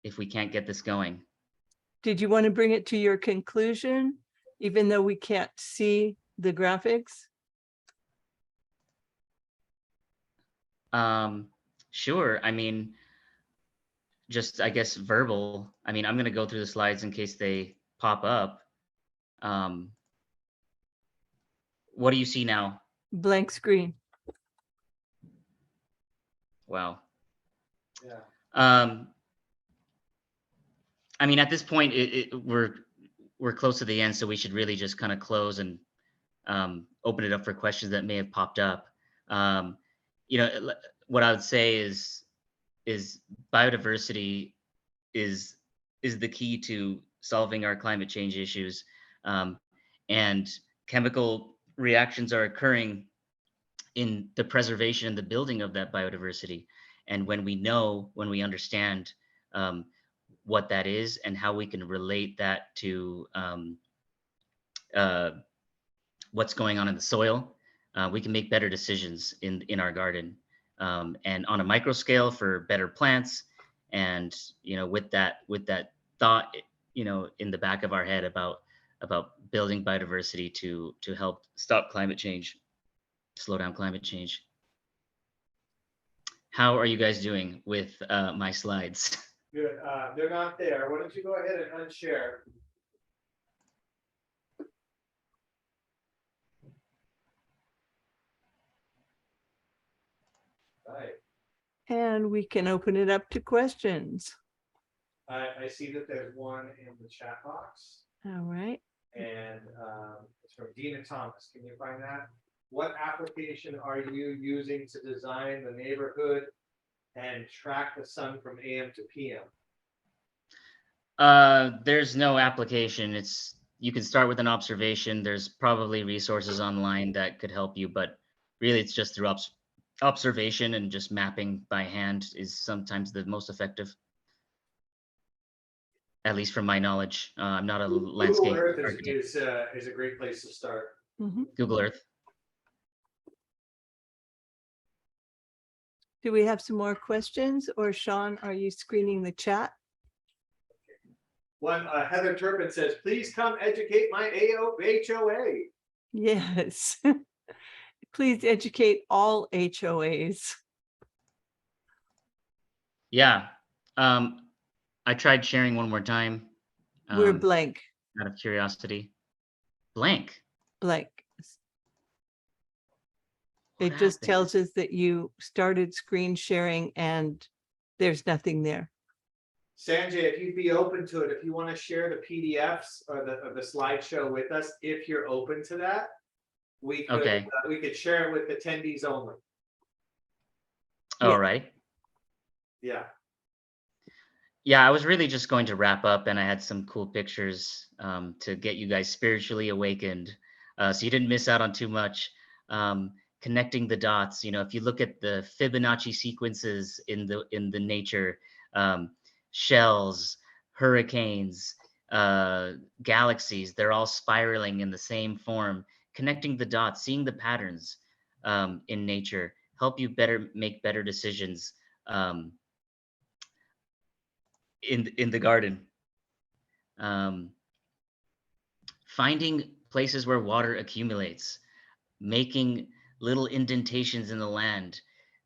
If we can't get this going. Did you want to bring it to your conclusion, even though we can't see the graphics? Sure. I mean, just, I guess, verbal. I mean, I'm going to go through the slides in case they pop up. What do you see now? Blank screen. Wow. Yeah. I mean, at this point, we're close to the end, so we should really just kind of close and open it up for questions that may have popped up. You know, what I would say is biodiversity is the key to solving our climate change issues, and chemical reactions are occurring in the preservation and the building of that biodiversity. And when we understand what that is and how we can relate that to what's going on in the soil, we can make better decisions in our garden, and on a micro scale for better plants. And with that thought, in the back of our head about building biodiversity to help stop climate change, slow down climate change. How are you guys doing with my slides? Good. They're not there. Why don't you go ahead and unshare? Right. And we can open it up to questions. I see that there's one in the chat box, All right. and it's from Dina Thomas. Can you find that? What application are you using to design the neighborhood and track the sun from AM to PM? There's no application. You can start with an observation. There's probably resources online that could help you, but really it's just through observation, and just mapping by hand is sometimes the most effective. At least from my knowledge. I'm not a landscape Google Earth architect. is a great place to start. Mhm. Google Earth. Do we have some more questions, or Sean, are you screening the chat? One, Heather Turpin says, please come educate my HOA. Yes. Please educate all HOAs. Yeah. I tried sharing one more time. We're blank. Out of curiosity. Blank. Blank. What It just happened? tells us that you started screen sharing and there's nothing there. Sanjay, if you'd be open to it, if you want to share the PDFs or the slideshow with us, if you're open to that, we could Okay. We could share it with attendees only. All right. Yeah. Yeah, I was really just going to wrap up, and I had some cool pictures to get you guys spiritually awakened, so you didn't miss out on too much. Connecting the dots, if you look at the Fibonacci sequences in the nature, shells, hurricanes, galaxies, they're all spiraling in the same form. Connecting the dots, seeing the patterns in nature, help you make better decisions in the garden. Finding places where water accumulates, making little indentations in the land.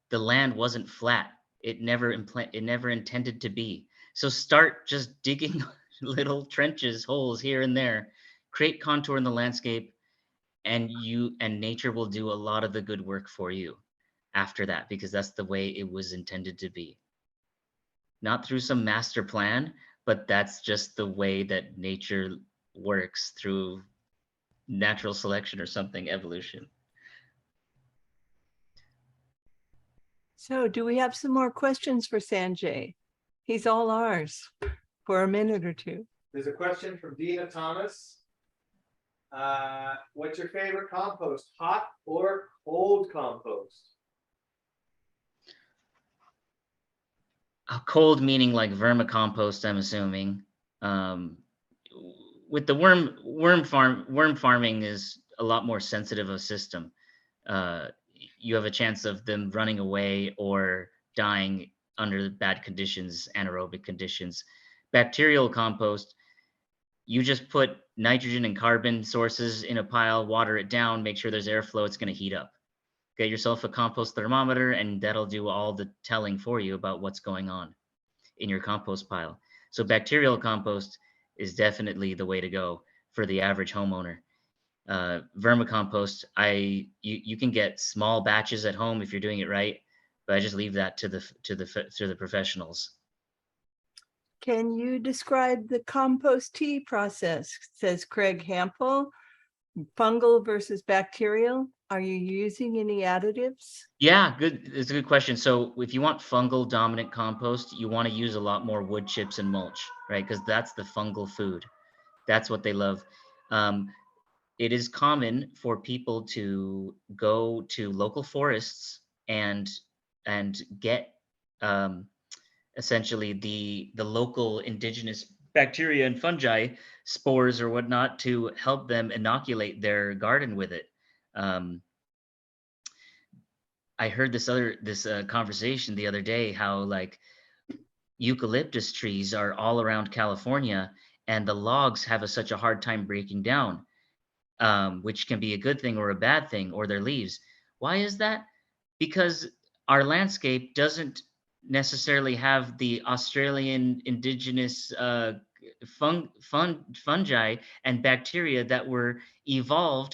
The land wasn't flat. It never intended to be. So start just digging little trenches, holes here and there. Create contour in the landscape, and nature will do a lot of the good work for you after that, because that's the way it was intended to be. Not through some master plan, but that's just the way that nature works, through natural selection or something, evolution. So do we have some more questions for Sanjay? He's all ours for a minute or two. There's a question from Dina Thomas. What's your favorite compost, hot or cold compost? Cold meaning like vermicompost, I'm assuming. Um, with the worm farming is a lot more sensitive a system. Uh, you have a chance of them running away or dying under bad conditions, anaerobic conditions. Bacterial compost, you just put nitrogen and carbon sources in a pile, water it down, make sure there's airflow, it's going to heat up. Get yourself a compost thermometer, and that'll do all the telling for you about what's going on in your compost pile. So bacterial compost is definitely the way to go for the average homeowner. Vermicompost, you can get small batches at home if you're doing it right, but I just leave that to the professionals. Can you describe the compost tea process? Says Craig Hampel. Fungal versus bacterial. Are you using any additives? Yeah, good. It's a good question. So if you want fungal dominant compost, you want to use a lot more wood chips and mulch, right? Because that's the fungal food. That's what they love. Um, it is common for people to go to local forests and get um, essentially the local indigenous bacteria and fungi spores or whatnot to help them inoculate their garden with it. Um, I heard this conversation the other day how like eucalyptus trees are all around California and the logs have such a hard time breaking down, which can be a good thing or a bad thing, or their leaves. Why is that? Because our landscape doesn't necessarily have the Australian indigenous fungi and bacteria that were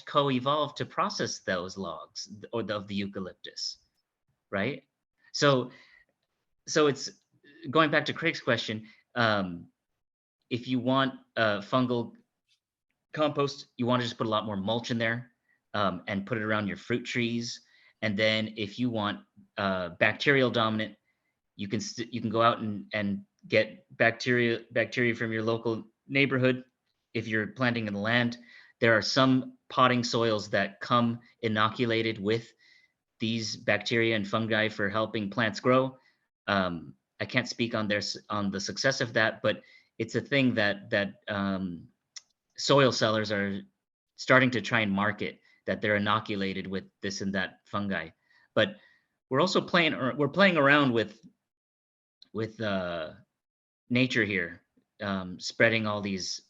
co-evolved to process those logs or of the eucalyptus, right? So, so it's going back to Craig's question. Um, if you want fungal compost, you want to just put a lot more mulch in there and put it around your fruit trees. And then if you want bacterial dominant, you can go out and get bacteria from your local neighborhood. If you're planting in the land, there are some potting soils that come inoculated with these bacteria and fungi for helping plants grow. I can't speak on the success of that, but it's a thing that soil sellers are starting to try and market, that they're inoculated with this and that fungi. But we're playing around with nature here, spreading all these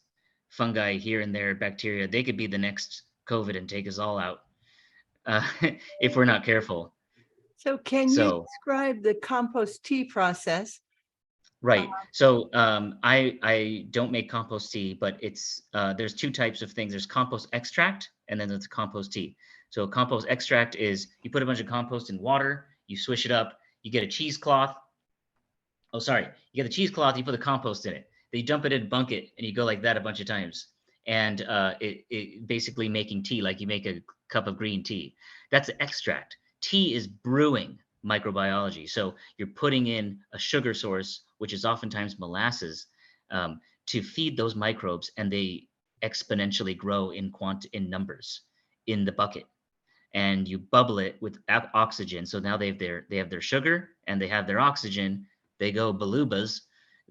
fungi here and there, bacteria. They could be the next COVID and take us all out if we're not careful. So can you So describe the compost tea process? right. So I don't make compost tea, but it's there's two types of things. There's compost extract, and then there's compost tea. So compost extract is you put a bunch of compost in water, you swish it up, you get a cheesecloth. Oh, sorry, you get the cheesecloth, you put the compost in it, then you dump it in a bucket, and you go like that a bunch of times, and it basically making tea, like you make a cup of green tea. That's the extract. Tea is brewing microbiology. So you're putting in a sugar source, which is oftentimes molasses, to feed those microbes, and they exponentially grow in numbers in the bucket. And you bubble it with oxygen. So now they have their sugar and they have their oxygen. They go balubas.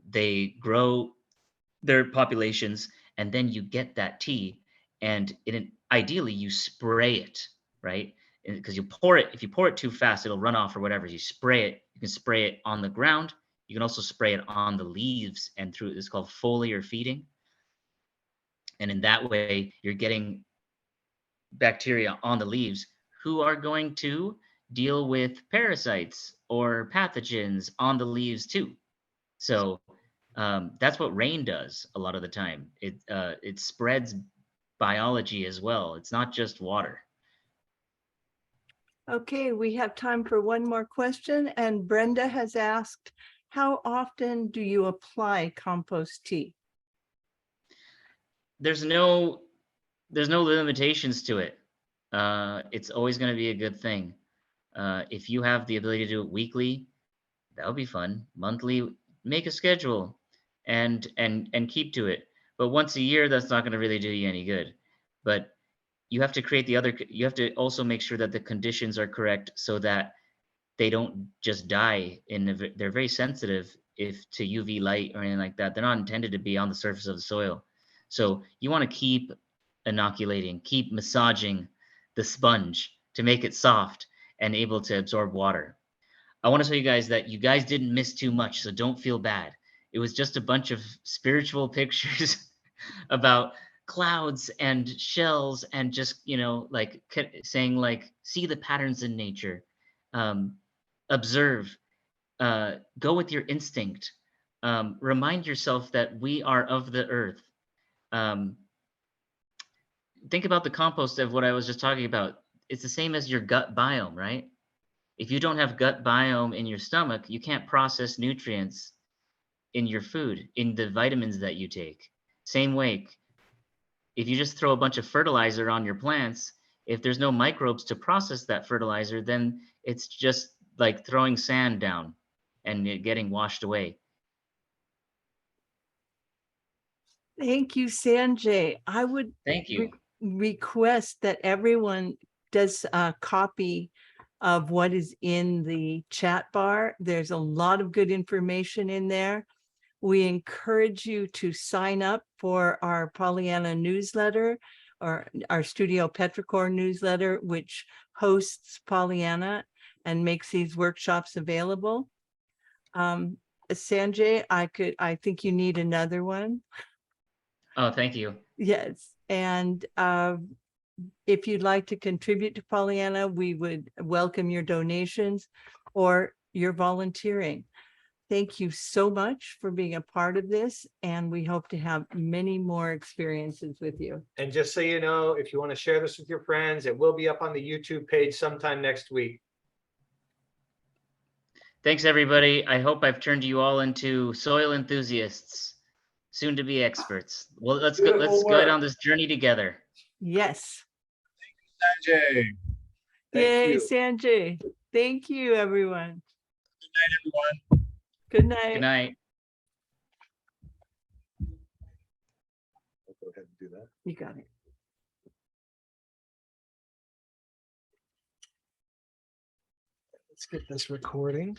They grow their populations, and then you get that tea. And ideally, you spray it, right? Because you pour it. If you pour it too fast, it'll run off or whatever. You spray it. You can spray it on the ground. You can also spray it on the leaves and through. It's called foliar feeding. And in that way, you're getting bacteria on the leaves who are going to deal with parasites or pathogens on the leaves too. So that's what rain does a lot of the time. It spreads biology as well. It's not just water. Okay, we have time for one more question. And Brenda has asked, how often do you apply compost tea? There's no limitations to it. It's always going to be a good thing. If you have the ability to do it weekly, that would be fun. Monthly, make a schedule and keep to it. But once a year, that's not going to really do you any good. But you have to you have to also make sure that the conditions are correct so that they don't just die they're very sensitive if to UV light or anything like that. They're not intended to be on the surface of the soil. So you want to keep inoculating, keep massaging the sponge to make it soft and able to absorb water. I want to tell you guys that you guys didn't miss too much, so don't feel bad. It was just a bunch of spiritual pictures about clouds and shells and just, like saying like, see the patterns in nature, observe, go with your instinct, remind yourself that we are of the earth. Um, think about the compost of what I was just talking about. It's the same as your gut biome, right? If you don't have gut biome in your stomach, you can't process nutrients in your food, in the vitamins that you take. Same way, if you just throw a bunch of fertilizer on your plants, if there's no microbes to process that fertilizer, then it's just like throwing sand down and it getting washed away. Thank you, Sanjay. I would Thank you. request that everyone does a copy of what is in the chat bar. There's a lot of good information in there. We encourage you to sign up for our Pollyanna newsletter or our Studio Petrichor newsletter, which hosts Pollyanna and makes these workshops available. Sanjay, I think you need another one. Oh, thank you. Yes, and if you'd like to contribute to Pollyanna, we would welcome your donations or your volunteering. Thank you so much for being a part of this, and we hope to have many more experiences with you. And just so you know, if you want to share this with your friends, it will be up on the YouTube page sometime next week. Thanks, everybody. I hope I've turned you all into soil enthusiasts, soon to be experts. Well, let's go on this journey together. Yes. Sanjay. Thank Yay, you. Sanjay. Thank you, everyone. Good night, everyone. Good night. Good night. I'll go ahead and do that. You got it. Let's get this recording.